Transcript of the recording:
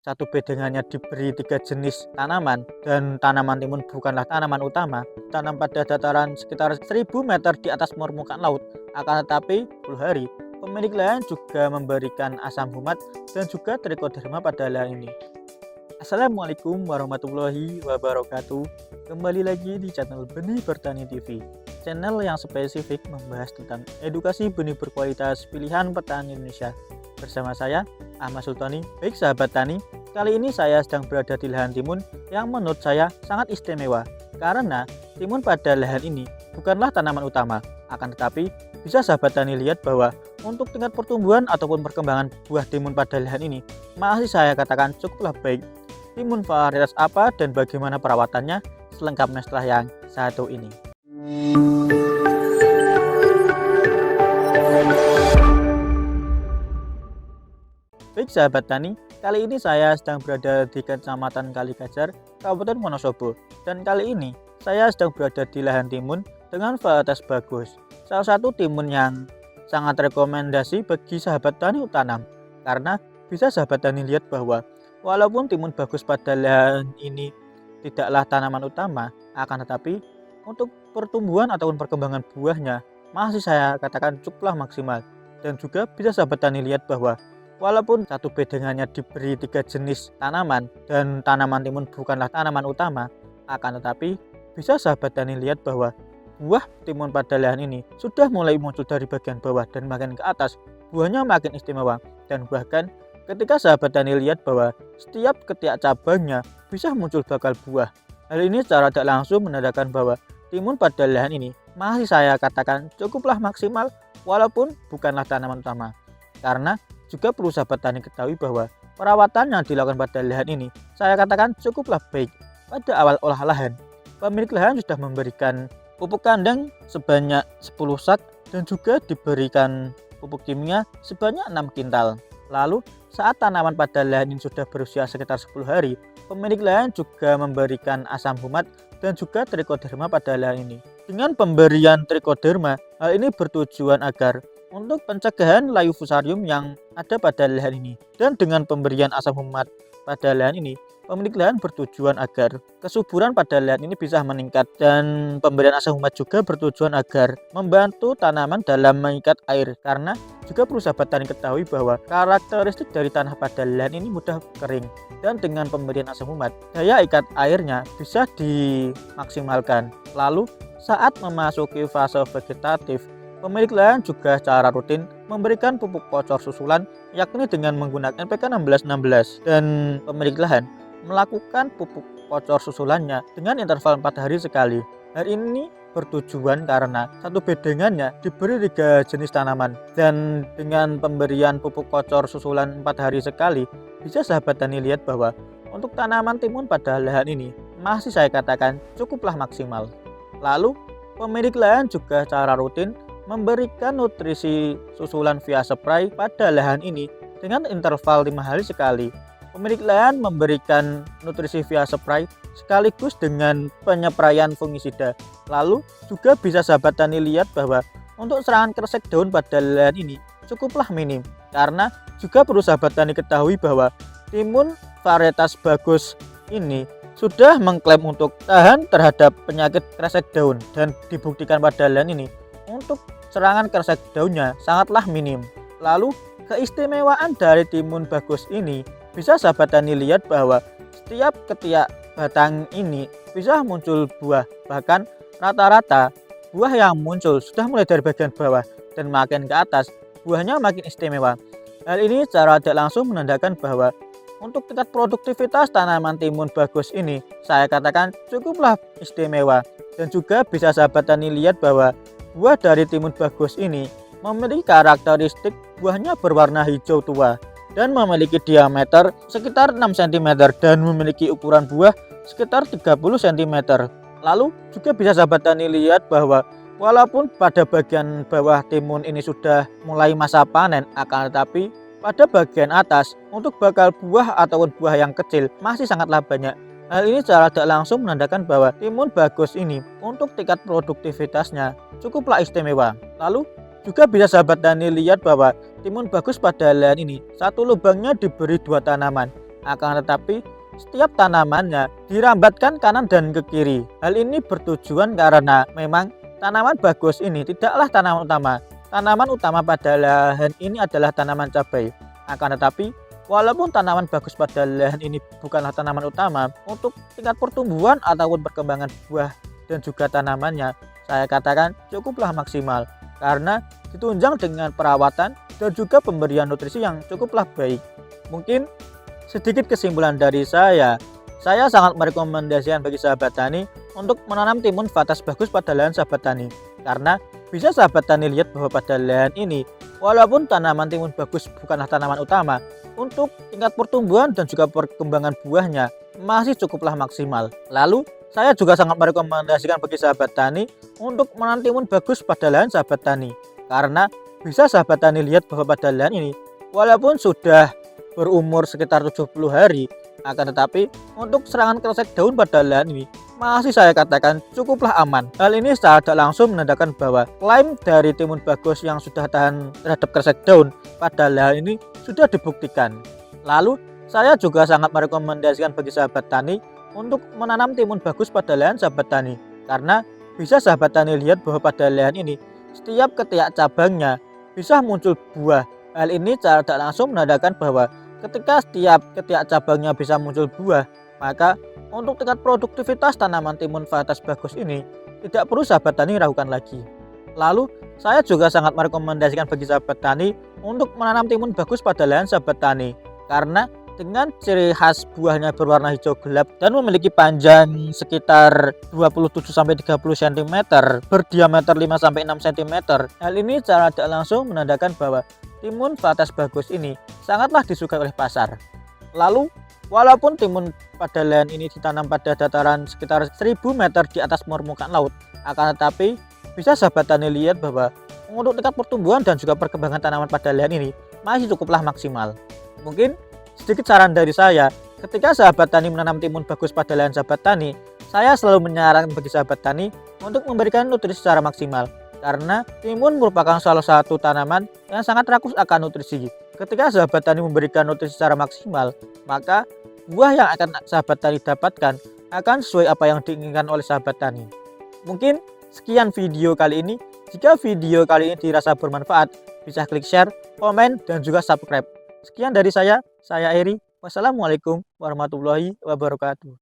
satu bedengannya diberi 3 jenis tanaman dan tanaman timun bukanlah tanaman utama, tanam pada dataran sekitar 1000 meter di atas permukaan laut. Akan tetapi 10 hari, pemilik lahan juga memberikan asam humat dan juga trichoderma pada lahan ini. Assalamualaikum warahmatullahi wabarakatuh. Kembali lagi di channel Benih Bertani TV, channel yang spesifik membahas tentang edukasi benih berkualitas pilihan petani Indonesia. Bersama saya, Ahmad Sultani. Baik sahabat tani, kali ini saya sedang berada di lahan timun yang menurut saya sangat istimewa. Karena timun pada lahan ini bukanlah tanaman utama, akan tetapi bisa sahabat tani lihat bahwa untuk tingkat pertumbuhan ataupun perkembangan buah timun pada lahan ini masih saya katakan cukuplah baik. Timun varietas apa dan bagaimana perawatannya selengkapnya setelah yang satu ini. Baik sahabat tani, kali ini saya sedang berada di Kecamatan Kaligajar, Kabupaten Wonosobo. Dan kali ini saya sedang berada di lahan timun dengan varietas bagus. Salah satu timun yang sangat rekomendasi bagi sahabat tani tanam. Karena bisa sahabat tani lihat bahwa walaupun timun bagus pada lahan ini tidaklah tanaman utama, akan tetapi untuk pertumbuhan ataupun perkembangan buahnya masih saya katakan cukuplah maksimal. Dan juga bisa sahabat tani lihat bahwa walaupun satu bedengannya diberi 3 jenis tanaman dan tanaman timun bukanlah tanaman utama, akan tetapi bisa sahabat tani lihat bahwa buah timun pada lahan ini sudah mulai muncul dari bagian bawah dan makin ke atas, buahnya makin istimewa. Dan bahkan ketika sahabat tani lihat bahwa setiap ketiak cabangnya bisa muncul bakal buah. Hal ini secara tidak langsung menandakan bahwa timun pada lahan ini masih saya katakan cukuplah maksimal walaupun bukanlah tanaman utama. Karena juga perlu sahabat tani ketahui bahwa perawatan yang dilakukan pada lahan ini saya katakan cukuplah baik. Pada awal olah lahan, pemilik lahan sudah memberikan pupuk kandang sebanyak 10 sak dan juga diberikan pupuk kimia sebanyak 6 kintal. Lalu saat tanaman pada lahan ini sudah berusia sekitar 10 hari, pemilik lahan juga memberikan asam humat dan juga trichoderma pada lahan ini. Dengan pemberian trichoderma, hal ini bertujuan agar untuk pencegahan layu fusarium yang ada pada lahan ini. Dan dengan pemberian asam humat pada lahan ini, pemilik lahan bertujuan agar kesuburan pada lahan ini bisa meningkat. Dan pemberian asam humat juga bertujuan agar membantu tanaman dalam mengikat air. Karena juga perlu sahabat tani ketahui bahwa karakteristik dari tanah pada lahan ini mudah kering. Dan dengan pemberian asam humat, daya ikat airnya bisa dimaksimalkan. Lalu saat memasuki fase vegetatif, pemilik lahan juga secara rutin memberikan pupuk kocor susulan yakni dengan menggunakan NPK 1616 dan pemilik lahan melakukan pupuk kocor susulannya dengan interval 4 hari sekali. Hal ini bertujuan karena satu bedengannya diberi 3 jenis tanaman dan dengan pemberian pupuk kocor susulan 4 hari sekali bisa sahabat tani lihat bahwa untuk tanaman timun pada lahan ini masih saya katakan cukuplah maksimal. Lalu pemilik lahan juga secara rutin memberikan nutrisi susulan via spray pada lahan ini dengan interval 5 hari sekali. Pemilik lahan memberikan nutrisi via spray sekaligus dengan penyepraian fungisida. Lalu juga bisa sahabat tani lihat bahwa untuk serangan kresek daun pada lahan ini cukuplah minim. Karena juga perlu sahabat tani ketahui bahwa timun varietas bagus ini sudah mengklaim untuk tahan terhadap penyakit kresek daun dan dibuktikan pada lahan ini untuk serangan kresek daunnya sangatlah minim. Lalu keistimewaan dari timun bagus ini bisa sahabat tani lihat bahwa setiap ketiak batang ini bisa muncul buah. Bahkan rata-rata buah yang muncul sudah mulai dari bagian bawah dan makin ke atas buahnya makin istimewa. Hal ini secara tidak langsung menandakan bahwa untuk tingkat produktivitas tanaman timun bagus ini saya katakan cukuplah istimewa. Dan juga bisa sahabat tani lihat bahwa buah dari timun bagus ini memiliki karakteristik buahnya berwarna hijau tua dan memiliki diameter sekitar 6 cm dan memiliki ukuran buah sekitar 30 cm. Lalu juga bisa sahabat tani lihat bahwa walaupun pada bagian bawah timun ini sudah mulai masa panen, akan tetapi pada bagian atas untuk bakal buah ataupun buah yang kecil masih sangatlah banyak. Hal ini secara tidak langsung menandakan bahwa timun bagus ini untuk tingkat produktivitasnya cukuplah istimewa. Lalu juga bisa sahabat tani lihat bahwa timun bagus pada lahan ini satu lubangnya diberi 2 tanaman Akan tetapi, setiap tanamannya dirambatkan kanan dan ke kiri. Hal ini bertujuan karena memang tanaman bagus ini tidaklah tanaman utama. Tanaman utama pada lahan ini adalah tanaman cabai. Akan tetapi, walaupun tanaman bagus pada lahan ini bukanlah tanaman utama, untuk tingkat pertumbuhan ataupun perkembangan buah dan juga tanamannya, saya katakan cukuplah maksimal. Karena ditunjang dengan perawatan dan juga pemberian nutrisi yang cukuplah baik. Mungkin sedikit kesimpulan dari saya sangat merekomendasikan bagi sahabat tani untuk menanam timun vatas bagus pada lahan sahabat tani. Karena bisa sahabat tani lihat bahwa pada lahan ini, walaupun tanaman timun bagus bukanlah tanaman utama, untuk tingkat pertumbuhan dan juga perkembangan buahnya masih cukuplah maksimal. Lalu, saya juga sangat merekomendasikan bagi sahabat tani untuk menanam timun bagus pada lahan sahabat tani. Karena bisa sahabat tani lihat bahwa pada lahan ini, walaupun sudah berumur sekitar 70 hari, akan tetapi untuk serangan kresek daun pada lahan ini masih saya katakan cukuplah aman. Hal ini secara tidak langsung menandakan bahwa klaim dari timun bagus yang sudah tahan terhadap kresek daun pada lahan ini sudah dibuktikan. Lalu saya juga sangat merekomendasikan bagi sahabat tani untuk menanam timun bagus pada lahan sahabat tani. Karena bisa sahabat tani lihat bahwa pada lahan ini setiap ketiak cabangnya bisa muncul buah. Hal ini secara tidak langsung menandakan bahwa ketika setiap ketiak cabangnya bisa muncul buah, maka untuk tingkat produktivitas tanaman timun vatas bagus ini tidak perlu sahabat tani ragukan lagi. Lalu saya juga sangat merekomendasikan bagi sahabat tani untuk menanam timun bagus pada lahan sahabat tani. Karena dengan ciri khas buahnya berwarna hijau gelap dan memiliki panjang sekitar 27-30 cm, berdiameter 5-6 cm. Hal ini secara tidak langsung menandakan bahwa timun vatas bagus ini sangatlah disukai oleh pasar. Lalu, walaupun timun pada lahan ini ditanam pada dataran sekitar 1000 meter di atas permukaan laut, akan tetapi bisa sahabat tani lihat bahwa untuk tingkat pertumbuhan dan juga perkembangan tanaman pada lahan ini masih cukuplah maksimal. Mungkin sedikit saran dari saya, ketika sahabat tani menanam timun bagus pada lahan sahabat tani, saya selalu menyarankan bagi sahabat tani untuk memberikan nutrisi secara maksimal. Karena timun merupakan salah satu tanaman yang sangat rakus akan nutrisi. Ketika sahabat tani memberikan nutrisi secara maksimal, maka buah yang akan sahabat tani dapatkan akan sesuai apa yang diinginkan oleh sahabat tani. Mungkin sekian video kali ini. Jika video kali ini dirasa bermanfaat, bisa klik share, komen, dan juga subscribe. Sekian dari saya Eri. Wassalamualaikum warahmatullahi wabarakatuh.